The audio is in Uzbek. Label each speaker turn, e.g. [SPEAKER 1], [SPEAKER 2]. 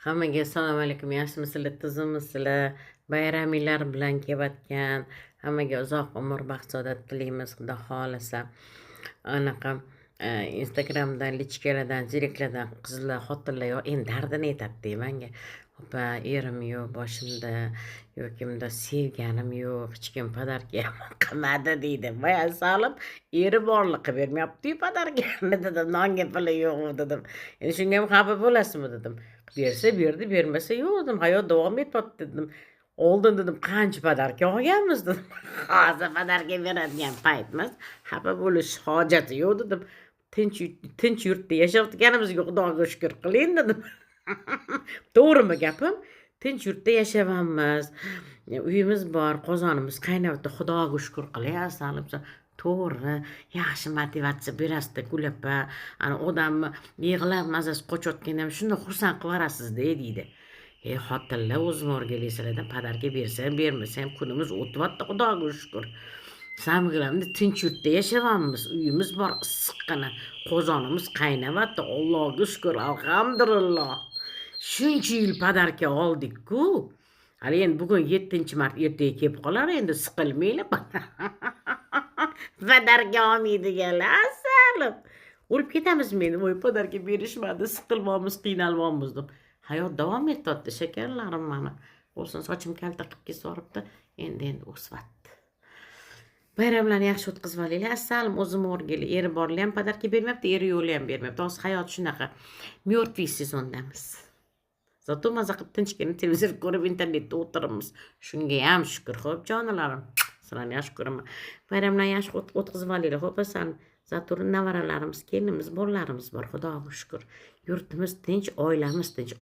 [SPEAKER 1] Hammaga assalomu alaykum. Yaxshimisizlar, tuzukmisizlar? Bayraminglar bilan kelayotgan hammaga uzoq umr, baxt, saodat tilaymiz, Xudo xolasa. Anaqa Instagramdan, lichkalardan, direktlardan qizlar, xotinlar endi dardini aytadi menga. Opa, erim yo'q boshimda, yo'q kimda sevganim yo'q, hech kim podarka qilmadi deydi. Boya solib, eri borliqqa bermayapti-yu podarka. Dedim, nonga puli yo'q dedim. Endi shunga ham xafa bo'lasizmi dedim. Bersa berdi, bermasa yo'q dedim. Hayot davom etyapti dedim. Oldin dedim qancha podarka olganmiz dedim. Hozir podarka beradigan paytimiz. Xafa bo'lish hojati yo'q dedim. Tinch yurtda yashayotganimizga Xudoga shukr qiling dedim. To'g'rimi gapim? Tinch yurtda yashayapmiz. Uyimiz bor, qozonimiz qaynayapti. Xudoga shukr qilyapsan. To'g'ri, yaxshi motivatsiya berasizda kulapa. Ana odamni yig'lab mazasi qochayotganda ham shunday xursand qilib yuborasizda deydi. Xotinlar o'zim o'rgalaysizlarda podarka bersam bermasam kunimiz o'tyapti Xudoga shukr. Samgilamda tinch yurtda yashayapmiz. Uyimiz bor, issiqqina. Qozonimiz qaynayapti. Allohga shukr, alhamdulillah. Shuncha yil podarka oldik-ku. Hali endi bugun 7-mart ertaga kelib qolar, endi siqilmanglar. Podarka olmaydiganlar asalib. O'lib ketamizmi endi? Voy, podarka berishmadi, siqilmaymiz, qiynalmaymiz deb. Hayot davom etyapti shakarlarim mana. Bo'lsin, sochim kalta qilib kesib yuboribdi. Endi o'syapti. Bayramlarni yaxshi o'tkazib olinglar. Assalom, o'zim o'rgili. Eri borlar ham podarka bermayapti, eri yo'qlar ham bermayapti. Hozir hayot shunaqa. Mёртвый sezondamiz. Zato maza qilib tinchgina televizor ko'rib internetda o'tiribmiz. Shunga ham shukr. Xo'p, jonlarim. Sizlarni yaxshi ko'raman. Bayramlarni yaxshi o'tkazib olinglar. Xo'p, asan. Zaturun nevaralarimiz, kelinimiz, bolalarimiz bor. Xudoga shukr. Yurtimiz tinch, oilamiz tinch.